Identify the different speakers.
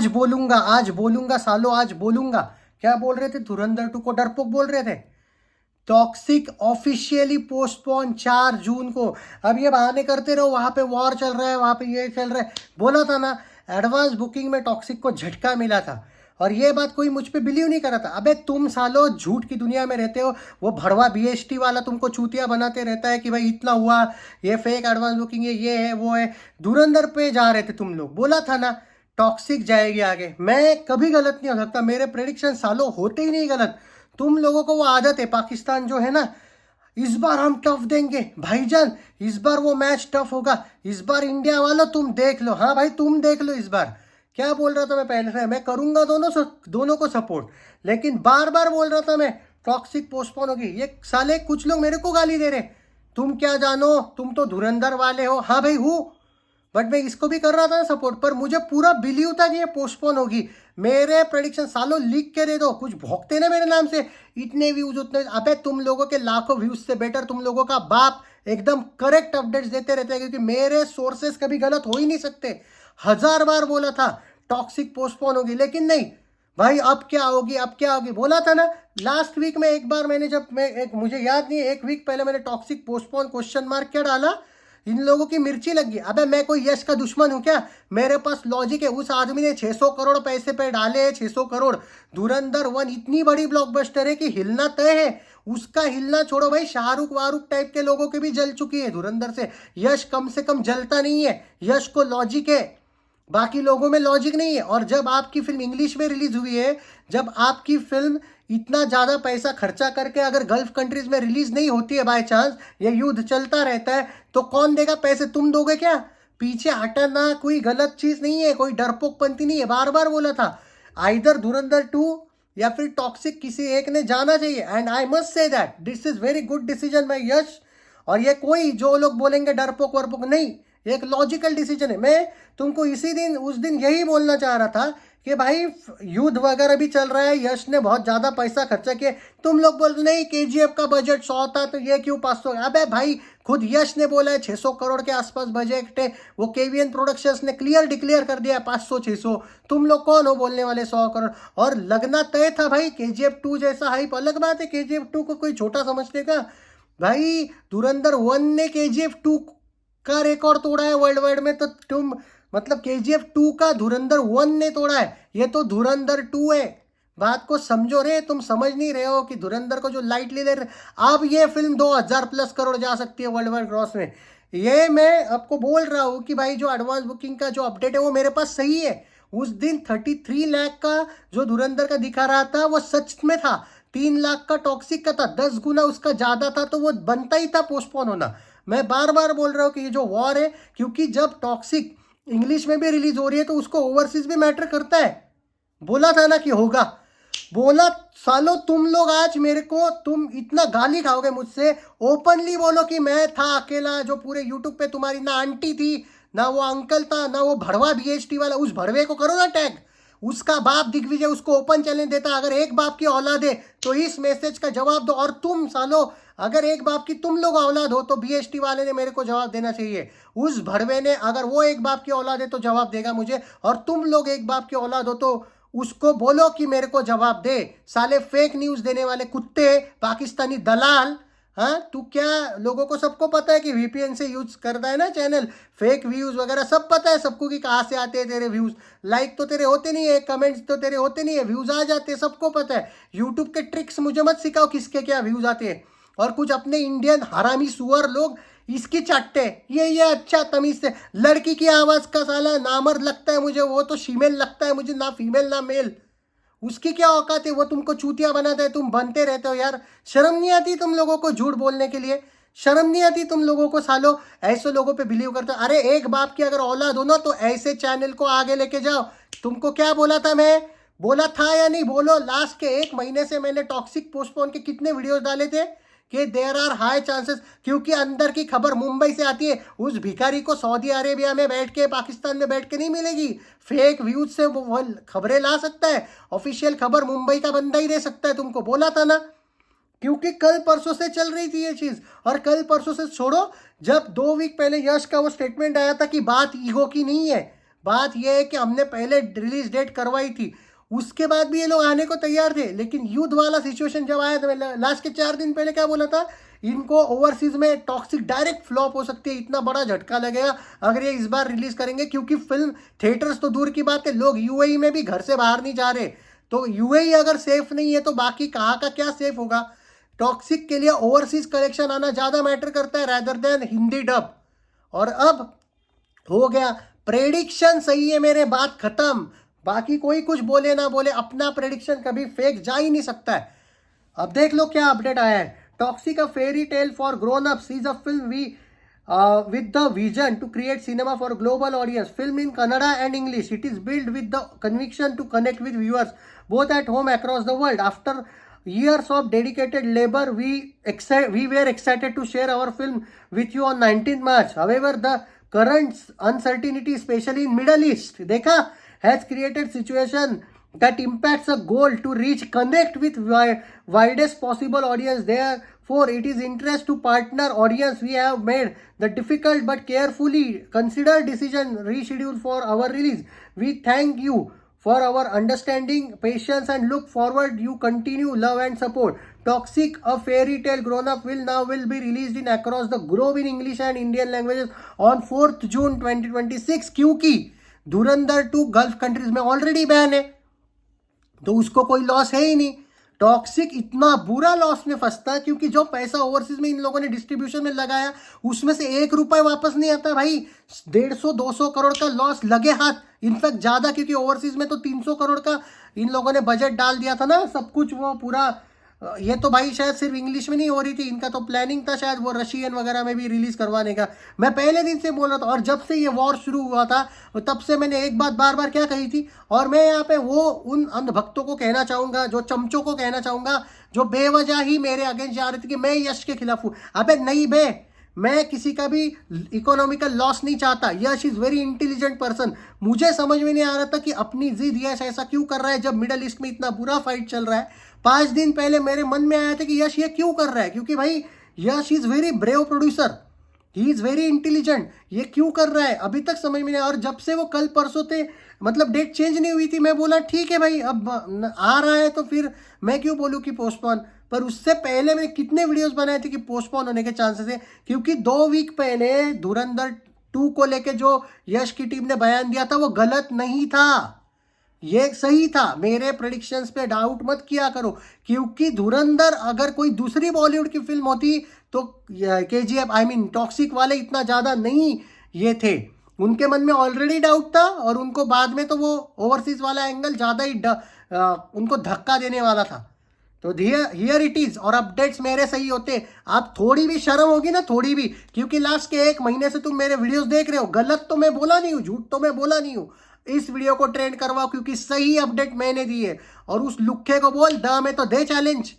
Speaker 1: आज बोलूंगा सालो, आज बोलूंगा। क्या बोल रहे थे? धुरंधर 2 को डरपोक बोल रहे थे। टॉक्सिक ऑफिशियली पोस्टपोन 4 जून को। अब ये बहाने करते रहो, वहां पे वॉर चल रहा है, वहां पे ये चल रहा है। बोला था ना, एडवांस बुकिंग में टॉक्सिक को झटका मिला था। और ये बात कोई मुझ पे बिलीव नहीं कर रहा था। अबे तुम सालो झूठ की दुनिया में रहते हो। वो भड़वा बीएसटी वाला तुमको चूतिया बनाते रहता है कि भाई इतना हुआ, ये फेक एडवांस बुकिंग है, ये है वो है। धुरंधर पे जा रहे थे तुम लोग, बोला था ना टॉक्सिक जाएगी आगे। मैं कभी गलत नहीं हो सकता, मेरे प्रेडिक्शन सालों होते ही नहीं गलत। तुम लोगों को वो आदत है, पाकिस्तान जो है ना, इस बार हम टफ देंगे भाईजान, इस बार वो मैच टफ होगा, इस बार इंडिया वालों तुम देख लो। हाँ भाई तुम देख लो इस बार। क्या बोल रहा था मैं पहले से? मैं करूंगा दोनों को सपोर्ट, लेकिन बार बार बोल रहा था मैं टॉक्सिक पोस्टपोन होगी। ये साले कुछ लोग मेरे को गाली दे रहे, तुम क्या जानो, तुम तो धुरंधर वाले हो। हाँ भाई हूँ, बट मैं इसको भी कर रहा था सपोर्ट, पर मुझे पूरा बिलीव था कि ये पोस्टपोन होगी। मेरे प्रेडिक्शन सालों लिख के दे दो, कुछ भोंकते ना मेरे नाम से, इतने व्यूज उतने। अबे तुम लोगों के लाखों व्यूज से बेटर तुम लोगों का बाप एकदम करेक्ट अपडेट्स देते रहते हैं, क्योंकि मेरे सोर्सेस कभी गलत हो ही नहीं सकते। 1000 बार बोला था टॉक्सिक पोस्टपोन होगी, लेकिन नहीं भाई। अब क्या होगी, अब क्या होगी, बोला था ना। लास्ट वीक में एक बार मैंने, जब मैं एक, मुझे याद नहीं, एक वीक पहले मैंने टॉक्सिक पोस्टपोन क्वेश्चन मार्क क्या डाला, इन लोगों की मिर्ची लगी। अबे मैं कोई यश का दुश्मन हूं क्या? मेरे पास लॉजिक है। उस आदमी ने 600 करोड़ पैसे पे डाले, 600 करोड़। धुरंधर 1 इतनी बड़ी ब्लॉकबस्टर है कि हिलना तय है। उसका हिलना छोड़ो भाई, शाहरुख वारूख टाइप के लोगों के भी जल चुकी है धुरंधर से। यश कम से कम जलता नहीं है, यश को लॉजिक है, बाकी लोगों में लॉजिक नहीं है। और जब आपकी फिल्म इंग्लिश में रिलीज हुई है, जब आपकी फिल्म इतना ज़्यादा पैसा खर्चा करके अगर गल्फ कंट्रीज में रिलीज नहीं होती है, बाय चांस ये युद्ध चलता रहता है, तो कौन देगा पैसे? तुम दोगे क्या? पीछे हटना कोई गलत चीज नहीं है, कोई डरपोकपंती नहीं है। बार बार बोला था आइदर धुरंधर 2 या फिर टॉक्सिक, किसी एक ने जाना चाहिए। And I must say that this is very good decision by Yash. और ये कोई जो लोग बोलेंगे डरपोक वरपोक, नहीं, एक लॉजिकल डिसीजन है। मैं तुमको इसी दिन, उस दिन यही बोलना चाह रहा था कि भाई युद्ध वगैरह भी चल रहा है, यश ने बहुत ज्यादा पैसा खर्चा किया। तुम लोग बोलते नहीं केजीएफ का बजट 100 था तो ये क्यों 500? अबे भाई खुद यश ने बोला है 600 करोड़ के आसपास बजट है। वो केवीएन प्रोडक्शंस ने क्लियर डिक्लेयर कर दिया 500 600। तुम लोग कौन हो बोलने वाले 100 करोड़? और लगना तय था भाई केजीएफ 2 जैसा हाइप। अलग बात है केजीएफ 2 को कोई छोटा समझने का। भाई धुरंधर 1 ने केजीएफ 2 का रिकॉर्ड तोड़ा है वर्ल्ड वाइड में, तो तुम मतलब केजीएफ 2 का धुरंधर 1 ने तोड़ा है, ये तो धुरंधर 2 है। बात को समझो रे, तुम समझ नहीं रहे हो कि धुरंधर को जो लाइटली ले रहे। अब ये फिल्म 2000 प्लस करोड़ जा सकती है वर्ल्ड वाइड ग्रॉस में। ये मैं आपको बोल रहा हूँ कि भाई जो एडवांस बुकिंग का जो अपडेट है वो मेरे पास सही है। उस दिन 33 लाख का जो धुरंधर का दिखा रहा था वो सच में था। 3 लाख का टॉक्सिक का था, 10 गुना उसका ज्यादा था, तो वो बनता ही था पोस्टपोन होना। मैं बार बार बोल रहा हूँ कि ये जो वॉर है, क्योंकि जब टॉक्सिक इंग्लिश में भी रिलीज हो रही है तो उसको ओवरसीज भी मैटर करता है। बोला था ना कि होगा, बोला। सालो तुम लोग आज मेरे को, तुम इतना गाली खाओगे मुझसे। ओपनली बोलो कि मैं था अकेला जो पूरे यूट्यूब पे, तुम्हारी ना आंटी थी ना वो अंकल था ना वो भड़वा बीएचटी वाला। उस भड़वे को करो ना टैग, उसका बाप दिग्विजय उसको ओपन चैलेंज देता। अगर एक बाप की औलाद है तो इस मैसेज का जवाब दो। और तुम सालो अगर एक बाप की तुम लोग औलाद हो तो बीएसटी वाले ने मेरे को जवाब देना चाहिए। उस भड़वे ने, अगर वो एक बाप की औलाद है तो जवाब देगा मुझे, और तुम लोग एक बाप की औलाद हो तो उसको बोलो कि मेरे को जवाब दे। साले फेक न्यूज देने वाले कुत्ते, पाकिस्तानी दलाल। हाँ तू क्या, लोगों को सबको पता है कि वीपीएन से यूज करता है ना चैनल, फेक व्यूज वगैरह सब पता है सबको कि कहाँ से आते हैं तेरे व्यूज। लाइक तो तेरे होते नहीं है, कमेंट्स तो तेरे होते नहीं है, व्यूज आ जाते हैं, सबको पता है। यूट्यूब के ट्रिक्स मुझे मत सिखाओ किसके क्या व्यूज आते हैं। और कुछ अपने इंडियन हरामी सुअर लोग इसकी चाटते हैं। ये अच्छा तमीज से, लड़की की आवाज का साला नामर्द लगता है मुझे, वो तो फीमेल लगता है मुझे, ना फीमेल ना मेल। उसकी क्या औकात है, वो तुमको चूतिया बनाता है, तुम बनते रहते हो यार। शर्म नहीं आती तुम लोगों को झूठ बोलने के लिए? शर्म नहीं आती तुम लोगों को? सालो ऐसे लोगों पे बिलीव करते हो। अरे एक बाप की अगर औलाद हो ना तो ऐसे चैनल को आगे लेके जाओ। तुमको क्या बोला था मैं, बोला था या नहीं बोलो? लास्ट के 1 महीने से मैंने टॉक्सिक पोस्टपोन के कितने वीडियोस डाले थे कि देयर आर हाई चांसेस, क्योंकि अंदर की खबर मुंबई से आती है। उस भिखारी को सऊदी अरेबिया में बैठ के, पाकिस्तान में बैठ के नहीं मिलेगी। फेक व्यूज से वो खबरें ला सकता है, ऑफिशियल खबर मुंबई का बंदा ही दे सकता है। तुमको बोला था ना, क्योंकि कल परसों से चल रही थी ये चीज। और कल परसों से छोड़ो, जब 2 वीक पहले यश का वो स्टेटमेंट आया था कि बात ईगो की नहीं है, बात यह है कि हमने पहले रिलीज डेट करवाई थी, उसके बाद भी ये लोग आने को तैयार थे, लेकिन युद्ध वाला सिचुएशन जब आया था, लास्ट के 4 दिन पहले क्या बोला था, इनको ओवरसीज में टॉक्सिक डायरेक्ट फ्लॉप हो सकती है, इतना बड़ा झटका लगेगा अगर ये इस बार रिलीज करेंगे, क्योंकि फिल्म थिएटर्स तो दूर की बात है, लोग यूएई में भी घर से बाहर नहीं जा रहे, तो यूएई अगर सेफ नहीं है तो बाकी कहाँ का क्या सेफ होगा। टॉक्सिक के लिए ओवरसीज कलेक्शन आना ज़्यादा मैटर करता है रैदर देन हिंदी डब। और अब हो गया प्रेडिक्शन सही है मेरे, बात खत्म, बाकी कोई कुछ बोले ना बोले, अपना प्रेडिक्शन कभी फेक जा ही नहीं सकता है। अब देख लो क्या अपडेट आया है। Toxic a fairy tale for grown ups is a film we with the vision to create cinema for global audience, film in Kannada and English. It is built with the conviction to connect with viewers both at home across the world. After years of dedicated labor, we were excited to share our film with you on 19th March. However, the current uncertainty, especially in Middle East, देखा, has created situation that impacts a goal to reach connect with widest possible audience. Therefore, it is interest to partner audience we have made the difficult but carefully considered decision reschedule for our release. We thank you for our understanding, patience, and look forward you continue love and support. Toxic, a fairy tale grown up, will be released in across the globe in English and Indian languages on 4th June 2026. क्योंकि धुरंधर 2 gulf countries में already ban है, तो उसको कोई loss है ही नहीं। Toxic इतना बुरा लॉस में फंसता है क्योंकि जो पैसा ओवरसीज में इन लोगों ने डिस्ट्रीब्यूशन में लगाया उसमें से 1 रुपये वापस नहीं आता भाई। 150-200 करोड़ का लॉस लगे हाथ, इनफैक्ट ज़्यादा, क्योंकि ओवरसीज में तो 300 करोड़ का इन लोगों ने बजट डाल दिया था ना, सब कुछ वो पूरा। ये तो भाई शायद सिर्फ इंग्लिश में नहीं हो रही थी, इनका तो प्लानिंग था शायद वो रशियन वगैरह में भी रिलीज करवाने का। मैं पहले दिन से बोल रहा था, और जब से ये वॉर शुरू हुआ था तब से मैंने एक बात बार बार क्या कही थी, और मैं यहाँ पे वो उन अंधभक्तों को कहना चाहूँगा, जो चमचों को कहना चाहूँगा, जो बेवजह ही मेरे अगेंस्ट जा रहे थे कि मैं यश के खिलाफ हूँ। अबे नहीं बे, मैं किसी का भी इकोनॉमिकल लॉस नहीं चाहता। यश इज़ वेरी इंटेलिजेंट पर्सन। मुझे समझ में नहीं आ रहा था कि अपनी जिद यश ऐसा क्यों कर रहा है जब मिडल ईस्ट में इतना बुरा फाइट चल रहा है। 5 दिन पहले मेरे मन में आया था कि यश ये क्यों कर रहा है, क्योंकि भाई Yash is very brave producer, he is very intelligent, ये क्यों कर रहा है अभी तक समझ में नहीं। और जब से वो कल परसों थे, मतलब डेट चेंज नहीं हुई थी, मैं बोला ठीक है भाई अब आ रहा है तो फिर मैं क्यों बोलूँ कि पोस्टपोन। पर उससे पहले मैंने कितने वीडियोस बनाए थे कि पोस्टपोन होने के चांसेस है, क्योंकि 2 वीक पहले धुरंधर 2 को लेके जो यश की टीम ने बयान दिया था वो गलत नहीं था, ये सही था। मेरे प्रेडिक्शंस पे डाउट मत किया करो, क्योंकि धुरंधर अगर कोई दूसरी बॉलीवुड की फिल्म होती तो KGF आई मीन टॉक्सिक वाले इतना ज़्यादा नहीं ये थे, उनके मन में ऑलरेडी डाउट था, और उनको बाद में तो वो ओवरसीज वाला एंगल ज़्यादा ही उनको धक्का देने वाला था। तो हियर इट इज़, और अपडेट्स मेरे सही होते। आप थोड़ी भी शर्म होगी ना, थोड़ी भी, क्योंकि लास्ट के 1 महीने से तुम मेरे वीडियोस देख रहे हो, गलत तो मैं बोला नहीं हूँ, झूठ तो मैं बोला नहीं हूँ। इस वीडियो को ट्रेंड करवाओ क्योंकि सही अपडेट मैंने दी है, और उस लुक्खे को बोल द में तो दे चैलेंज।